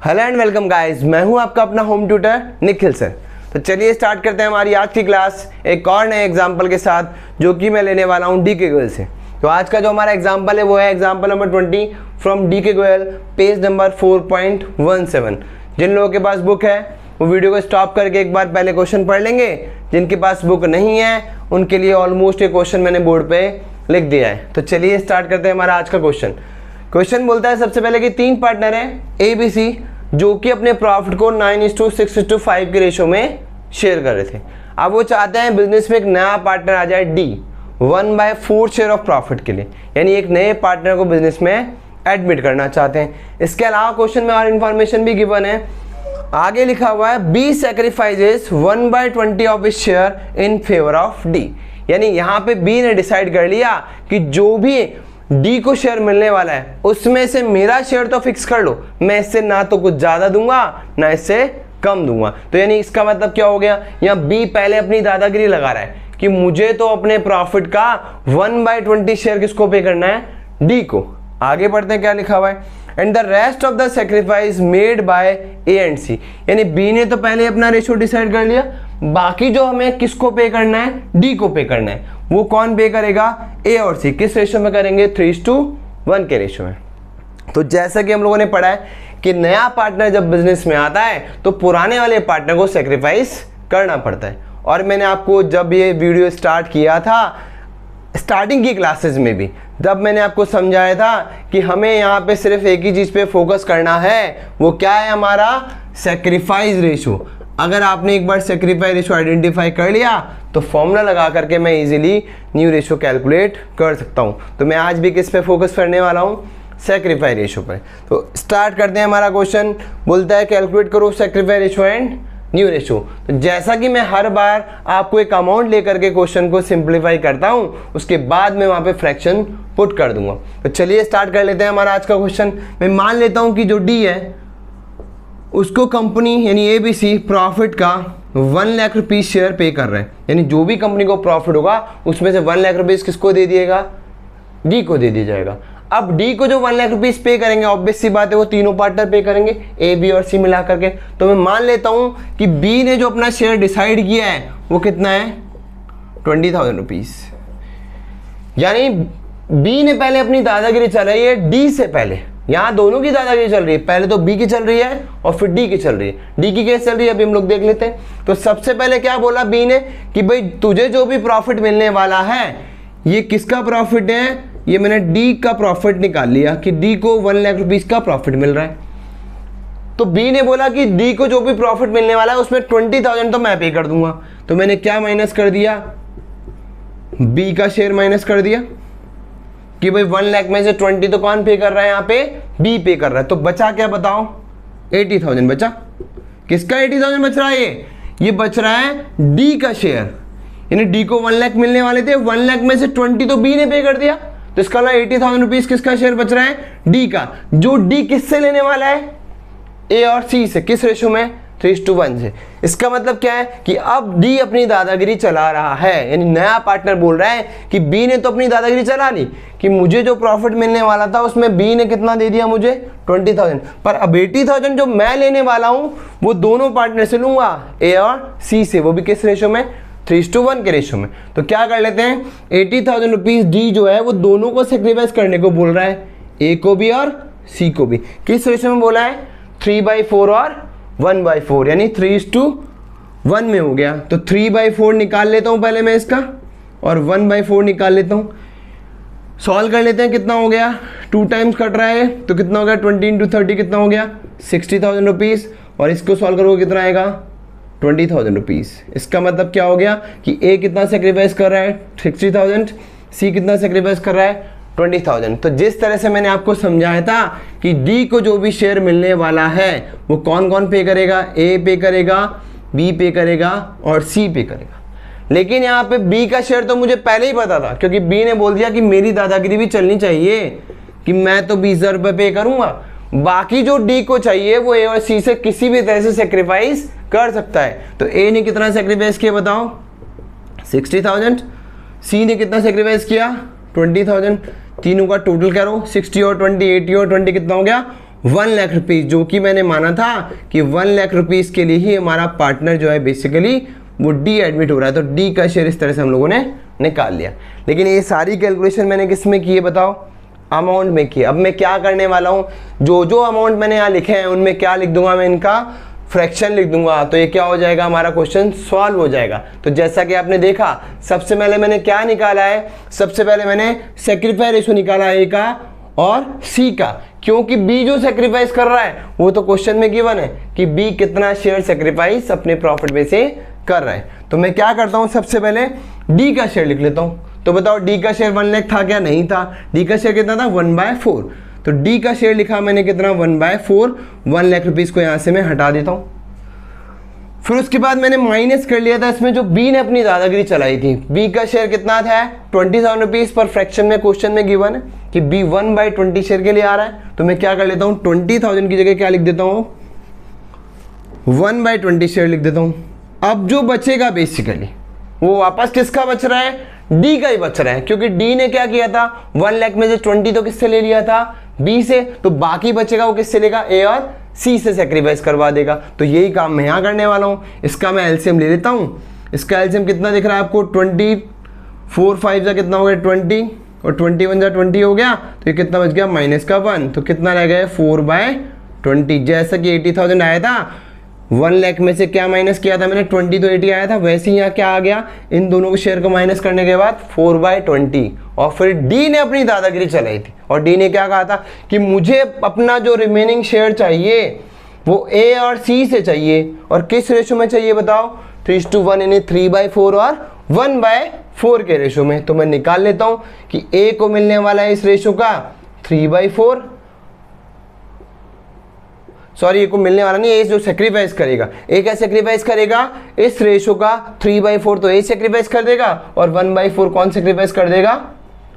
Hello and welcome guys, मैं हूं आपका अपना होम ट्यूटर निखिल सर। तो चलिए स्टार्ट करते हैं हमारी आज की क्लास एक और नए एग्जाम्पल के साथ, जो कि मैं लेने वाला हूं डी के गोयल से। तो आज का जो हमारा एग्जाम्पल है वो है एग्जाम्पल नंबर 20 फ्रॉम डी के गोयल, पेज नंबर 4.17। जिन लोगों के पास बुक है वो वीडियो को स्टॉप करके एक बार पहले क्वेश्चन पढ़ लेंगे। जिनके पास बुक नहीं है उनके लिए ऑलमोस्ट ये क्वेश्चन मैंने बोर्ड पे लिख दिया है। तो चलिए स्टार्ट करते हैं हमारा आज का क्वेश्चन बोलता है सबसे पहले कि 3 पार्टनर हैं ए बी सी, जो कि अपने प्रॉफिट को 9:6:5 के रेशो में शेयर कर रहे थे। अब वो चाहते हैं बिजनेस में एक नया पार्टनर आ जाए डी 1/4 शेयर ऑफ प्रॉफिट के लिए, यानी एक नए पार्टनर को बिजनेस में एडमिट करना चाहते हैं। इसके अलावा क्वेश्चन में और इन्फॉर्मेशन भी गिवन है। आगे लिखा हुआ है B sacrifices 1/20 of his share in favour of D, यानी यहाँ पे बी ने डिसाइड कर लिया कि जो भी डी को शेयर मिलने वाला है उसमें से मेरा शेयर तो फिक्स कर लो, मैं इससे ना तो कुछ ज्यादा दूंगा ना इससे कम दूंगा। तो यानी इसका मतलब क्या हो गया, यहाँ बी पहले अपनी दादागिरी लगा रहा है कि मुझे तो अपने प्रॉफिट का 1/20 शेयर किसको पे करना है, डी को। आगे पढ़ते हैं क्या लिखा हुआ है, and the rest of the sacrifice made by A and C, यानी बी ने तो पहले अपना रेशियो डिसाइड कर लिया, बाकी जो हमें किसको पे करना है, डी को पे करना है, वो कौन पे करेगा, ए और सी। किस रेशियो में करेंगे, 3:1 के रेशियो में। तो जैसा कि हम लोगों ने पढ़ा है कि नया पार्टनर जब बिजनेस में आता है तो पुराने वाले पार्टनर को सेक्रीफाइस करना पड़ता है। और मैंने आपको जब ये वीडियो स्टार्ट किया था स्टार्टिंग की क्लासेस में भी, जब मैंने आपको समझाया था कि हमें यहाँ पे सिर्फ एक ही चीज़ पे फोकस करना है, वो क्या है, हमारा सेक्रीफाइस रेशो। अगर आपने एक बार सेक्रीफाइस रेशो आइडेंटिफाई कर लिया तो फॉर्मूला लगा करके मैं इजीली न्यू रेशो कैलकुलेट कर सकता हूँ। तो मैं आज भी किस पे फोकस करने वाला हूँ, सेक्रीफाइस रेशो पर। तो स्टार्ट करते हैं। हमारा क्वेश्चन बोलता है कैलकुलेट करो sacrifice ratio and new ratio. तो जैसा कि मैं हर बार आपको एक अमाउंट लेकर के क्वेश्चन को सिंप्लीफाई करता हूं, उसके बाद मैं वहां पे फ्रैक्शन पुट कर दूंगा। तो चलिए स्टार्ट कर लेते हैं हमारा आज का क्वेश्चन। मैं मान लेता हूं कि जो डी है उसको कंपनी यानी ए बी सी प्रॉफिट का 1 लाख रुपीज शेयर पे कर रहे हैं, यानी जो भी कंपनी को प्रॉफिट होगा उसमें से 1 लाख रुपीज किसको दे दिएगा, डी को दे दिया जाएगा। अब डी को जो 1 लाख रुपीज पे करेंगे, ऑब्वियस सी बात है वो तीनों पार्टनर पे करेंगे, ए बी और सी मिला करके। तो मैं मान लेता हूं कि बी ने जो अपना शेयर डिसाइड किया है वो कितना है, 20,000 रुपीज। यानी बी ने पहले अपनी दादागिरी चलाई है डी से पहले, यहां दोनों की दादागिरी चल रही है, पहले तो बी की चल रही है और फिर डी की चल रही है। डी की कैसे चल रही है अभी हम लोग देख लेते हैं। तो सबसे पहले क्या बोला बी ने कि भाई तुझे जो भी प्रॉफिट मिलने वाला है ये किसका प्रॉफिट है, ये मैंने डी का प्रॉफिट निकाल लिया कि डी को 1 लाख रुपीज का प्रॉफिट मिल रहा है। तो बी ने बोला कि डी को जो भी प्रॉफिट मिलने वाला है उसमें 20,000 तो मैं पे कर दूंगा। तो मैंने क्या माइनस कर दिया, बी का शेयर माइनस कर दिया कि भाई 1 लाख में से 20 तो कौन पे कर रहा है, यहाँ पे बी पे कर रहा है। तो बचा क्या बताओ, 80,000 बचा। किसका 80,000 बच रहा है, ये बच रहा है डी का शेयर, यानी डी को 1 लाख मिलने वाले थे, 1 लाख में से 20 तो बी ने पे कर दिया। तो इसका 80,000 रुपीज किसका शेयर बच रहा है, डी का, जो डी किससे लेने वाला है, ए और सी से। किस रेशो में, 3:1 से। इसका मतलब क्या है कि अब डी अपनी दादागिरी चला रहा है, यानी नया पार्टनर बोल रहा है कि बी ने तो अपनी दादागिरी चला ली कि मुझे जो प्रॉफिट मिलने वाला था उसमें बी ने कितना दे दिया मुझे, 20,000। पर अब 80,000 जो मैं लेने वाला हूं वो दोनों पार्टनर से लूंगा, ए और सी से, वो भी किस रेशो में, 3:1 के रेशो में। तो क्या कर लेते हैं, 80,000 रुपीज डी जो है वो दोनों को सेक्रीफाइस करने को बोल रहा है, ए को भी और सी को भी। किस रेशो में बोला है, 3/4 और 1/4, यानी 3:1 में हो गया। तो 3/4 निकाल लेता हूं पहले मैं इसका, और 1/4 निकाल लेता हूं। सॉल्व कर लेते हैं, कितना हो गया, 2 टाइम्स कट रहा है तो कितना हो गया, 20 × 30 कितना हो गया, 60,000 रुपीज। और इसको सॉल्व करोगे कितना आएगा, 20,000 रुपीज। इसका मतलब क्या हो गया कि ए कितना सेक्रीफाइस कर रहा है, 60,000, सी कितना सेक्रीफाइस कर रहा है, 20,000। तो जिस तरह से मैंने आपको समझाया था कि डी को जो भी शेयर मिलने वाला है वो कौन कौन पे करेगा, ए पे करेगा, बी पे करेगा और सी पे करेगा। लेकिन यहाँ पे बी का शेयर तो मुझे पहले ही पता था, क्योंकि बी ने बोल दिया कि मेरी दादागिरी भी चलनी चाहिए कि मैं तो 20,000 रुपये पे करूंगा। बाकी जो डी को चाहिए वो ए और सी से किसी भी तरह से सेक्रीफाइस कर सकता है। तो ए ने कितना सेक्रीफाइस किया बताओ, 60,000। सी ने कितना सेक्रीफाइस किया, 20,000। तीनों का टोटल करो, 60 और 20, 80 और 20 कितना हो गया, 1 लाख रुपीज़, जो कि मैंने माना था कि 1 लाख रुपीज़ के लिए ही हमारा पार्टनर जो है बेसिकली वो डी एडमिट हो रहा है, तो डी का शेयर इस तरह से हम लोगों ने निकाल लिया। लेकिन ये सारी कैलकुलेशन मैंने किस में की है बताओ? अमाउंट में की। अब मैं क्या करने वाला हूँ, जो अमाउंट मैंने यहाँ लिखे हैं उनमें क्या लिख दूंगा मैं, इनका फ्रैक्शन लिख दूंगा, तो ये क्या हो जाएगा, हमारा क्वेश्चन सॉल्व हो जाएगा। तो जैसा कि आपने देखा, सबसे पहले मैंने क्या निकाला है, सबसे पहले मैंने सेक्रीफाइस रेशियो निकाला ए का और सी का, क्योंकि बी जो सेक्रीफाइस कर रहा है वो तो क्वेश्चन में गिवन है कि बी कितना शेयर सेक्रीफाइस अपने प्रॉफिट में से कर रहा है। तो मैं क्या करता हूँ, सबसे पहले डी का शेयर लिख लेता हूँ। तो बताओ डी का शेयर 1 लाख था क्या? नहीं था। डी का शेयर कितना था? 1/4। तो डी का शेयर लिखा मैंने कितना? 1/4। 1 लाख रुपीज़ को यहाँ से मैं हटा देता हूँ। फिर उसके बाद मैंने माइनस कर लिया था इसमें जो बी ने अपनी दादागिरी चलाई थी। बी का शेयर कितना था? 20,000 रुपीज़ पर फ्रैक्शन में क्वेश्चन में गिवन है कि बी 1/20 शेयर के लिए आ रहा है। तो मैं क्या कर लेता हूँ, 20,000 की जगह क्या लिख देता हूँ, 1/20 शेयर लिख देता हूँ। अब जो बचेगा बेसिकली वो वापस किसका बच रहा है? डी का ही बच रहा है, क्योंकि डी ने क्या किया था, 1 लाख में से 20 तो किससे ले लिया था? बी से। तो बाकी बचेगा वो किससे लेगा? ए और सी से सेक्रीफाइस करवा देगा। तो यही काम मैं यहाँ करने वाला हूँ। इसका मैं एलसीएम ले लेता हूँ। इसका एलसीएम कितना दिख रहा है आपको? 24 5 कितना हो गया? 20 और 21 20 हो गया। तो ये कितना बच गया? -1। तो कितना रह गया? 4/20। जैसा कि 80,000 आया था, 1 लाख में से क्या माइनस किया था मैंने? 20, तो 80 आया था। वैसे ही यहाँ क्या आ गया, इन दोनों के शेयर को माइनस करने के बाद 4/20। और फिर डी ने अपनी दादागिरी चलाई थी और डी ने क्या कहा था कि मुझे अपना जो रिमेनिंग शेयर चाहिए वो ए और सी से चाहिए। और किस रेशो में चाहिए बताओ? 3:1, यानी 3/4 और 1/4 के रेशो में। तो मैं निकाल लेता हूँ कि ए को मिलने वाला है इस रेशो का 3/4, सॉरी ए को मिलने वाला नहीं, ए जो सेक्रीफाइस करेगा, ए क्या सेक्रीफाइस करेगा? इस रेशो का 3/4 तो ए सेक्रीफाइस कर देगा और 1/4 कौन सेक्रीफाइस कर देगा?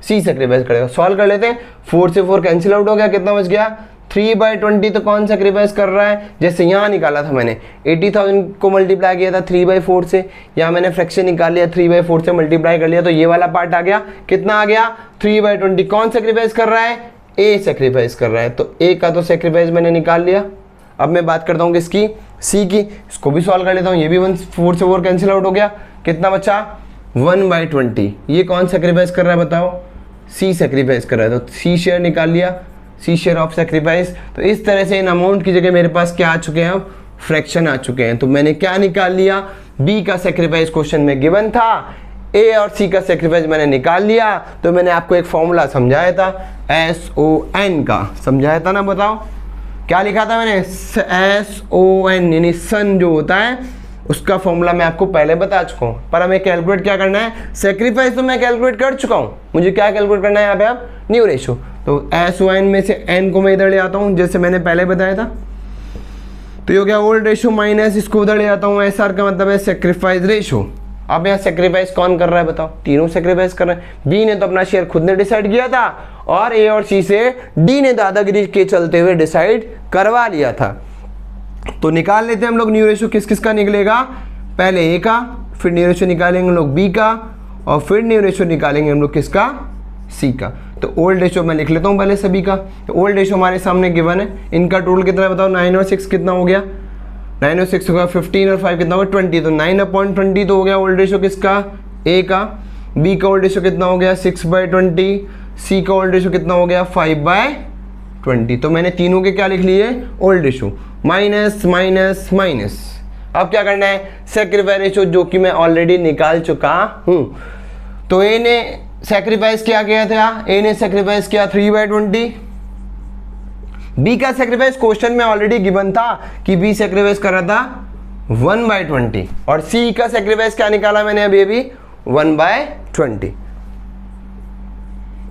सी सेक्रीफाइस करेगा। सॉल्व कर लेते हैं। 4 से 4 कैंसिल आउट हो गया, कितना बच गया? 3/20। तो कौन सेक्रीफाइस कर रहा है? जैसे यहाँ निकाला था मैंने, 80,000 को मल्टीप्लाई किया था 3/4 से, यहाँ मैंने फ्रैक्शन निकाल लिया, 3/4 से मल्टीप्लाई कर लिया, तो ये वाला पार्ट आ गया। कितना आ गया? 3/20। कौन सेक्रीफाइस कर रहा है? ए सेक्रीफाइस कर रहा है। तो ए का तो सेक्रीफाइस मैंने निकाल लिया। अब मैं बात करता हूँ किसकी? सी की। इसको भी सॉल्व कर लेता हूँ। ये भी 4 से 4 कैंसिल आउट हो गया, कितना बचा? 1/20। ये कौन सेक्रीफाइस कर रहा है बताओ? सी सेक्रीफाइस कर रहा है। तो सी शेयर निकाल लिया, सी शेयर ऑफ सेक्रीफाइस। तो इस तरह से इन अमाउंट की जगह मेरे पास क्या आ चुके हैं? अब फ्रैक्शन आ चुके हैं। तो मैंने क्या निकाल लिया? बी का सेक्रीफाइस क्वेश्चन में गिवन था, ए और सी का सेक्रीफाइस मैंने निकाल लिया। तो मैंने आपको एक फॉर्मूला समझाया था, SON का समझाया था ना, बताओ क्या लिखा था मैंने? SON यानी सन जो होता है उसका फॉर्मूला मैं आपको पहले बता चुका हूँ। पर हमें कैलकुलेट क्या करना है? सेक्रीफाइस तो मैं कैलकुलेट कर चुका हूँ, मुझे क्या कैलकुलेट करना है यहाँ पे? अब न्यू रेशो। तो SON में से n को मैं इधर ले आता हूँ, जैसे मैंने पहले बताया था। तो ये हो गया ओल्ड रेशो माइनस, इसको उधर ले आता हूँ, SR का मतलब है सेक्रीफाइस रेशो। अब यहाँ सेक्रीफाइस कौन कर रहा है बताओ? तीनों सेक्रीफाइस कर रहे हैं। बी ने तो अपना शेयर खुद ने डिसाइड किया था और ए और सी से डी ने दादागिरी के चलते हुए डिसाइड करवा लिया था। तो निकाल लेते हैं हम लोग न्यू रेशो। किस किस का निकलेगा? पहले ए का, फिर न्यू रेशो निकालेंगे हम लोग बी का, और फिर न्यू रेशो निकालेंगे हम लोग किसका? सी का। तो ओल्ड रेशो मैं लिख लेता हूँ पहले सभी का। तो ओल्ड रेशो हमारे सामने गिवन है। इनका टोटल कितना है बताओ? 9 और 6 कितना हो गया? 9 और 6 होगा 15 और 5 कितना होगा? 20। तो 9/20 तो हो गया ओल्ड रेशो किसका? ए का। बी का ओल्ड रेशो कितना हो गया? 6/20। सी का ओल्ड रेशो कितना हो गया? 5/20। तो मैंने तीनों के क्या लिख लिए? Old ratio. Minus minus minus. अब क्या करना है? सेक्रीफाइस रेशो, जो कि मैं ऑलरेडी निकाल चुका हूं। तो ए ने सेक्रीफाइस क्या किया था? ए ने सेक्रीफाइस किया 3/20। बी का सेक्रीफाइस क्वेश्चन में ऑलरेडी गिवन था कि बी सेक्रीफाइस कर रहा था 1/20। और सी का सेक्रीफाइस क्या निकाला मैंने अभी 1/20।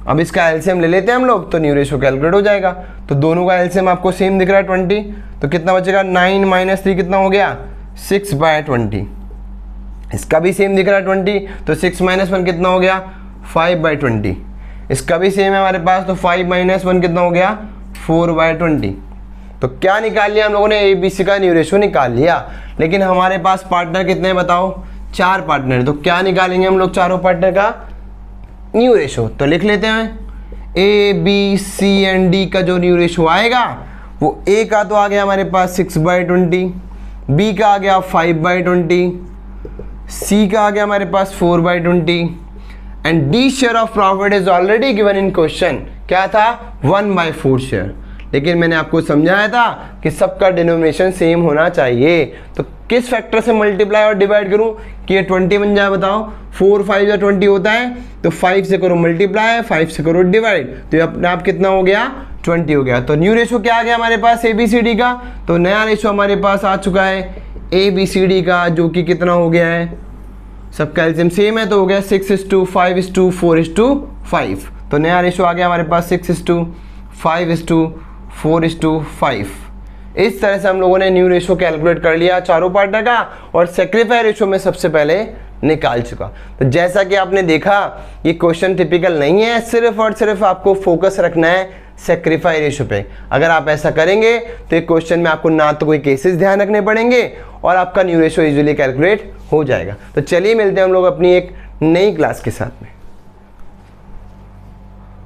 अब इसका एलसीएम ले लेते हैं हम लोग, तो न्यू रेशो कैलकुलेट हो जाएगा। तो दोनों का एलसीएम आपको सेम दिख रहा है 20। तो कितना बचेगा? 9 - 3 कितना हो गया? 6/20। इसका भी सेम दिख रहा है 20। तो 6 - 1 कितना हो गया? 5/20। इसका भी सेम है हमारे पास। तो 5 - 1 कितना हो गया? 4/20। तो क्या निकाल लिया हम लोगों ने? ABC का न्यू रेशो निकाल लिया। लेकिन हमारे पास पार्टनर कितने हैं बताओ? 4 पार्टनर। तो क्या निकालेंगे हम लोग चारों पार्टनर का न्यू रेशो? तो लिख लेते हैं A, B, C and D का जो न्यू रेशो आएगा वो ए का तो आ गया हमारे पास 6/20, बी का आ गया 5/20, सी का आ गया हमारे पास 4/20 and D share of profit is already given in question. क्या था? 1/4 शेयर। लेकिन मैंने आपको समझाया था कि सबका डिनोमिनेशन सेम होना चाहिए। तो किस फैक्टर से मल्टीप्लाई और डिवाइड करूं कि ये 20 बन जाए? बताओ, 4 5 या 20 होता है, तो 5 से करो मल्टीप्लाई, 5 से करो डिवाइड, तो ये अपने आप कितना हो गया? 20 हो गया। तो न्यू रेशो क्या आ गया हमारे पास? ABCD का। तो नया रेशो हमारे पास आ चुका है ABCD का, जो कि कितना हो गया है? सबका एलसीएम सेम है, तो हो गया 6:5:4:5। तो नया रेशो आ गया हमारे पास 6:5:4:5। इस तरह से हम लोगों ने न्यू रेशो कैलकुलेट कर लिया चारों पार्टनर का, और सेक्रीफाई रेशो में सबसे पहले निकाल चुका। तो जैसा कि आपने देखा, ये क्वेश्चन टिपिकल नहीं है, सिर्फ और सिर्फ आपको फोकस रखना है सेक्रीफाई रेशो पे। अगर आप ऐसा करेंगे तो एक क्वेश्चन में आपको ना तो कोई केसेस ध्यान रखने पड़ेंगे और आपका न्यू रेशो इजीली कैलकुलेट हो जाएगा। तो चलिए मिलते हैं हम लोग अपनी एक नई क्लास के साथ में।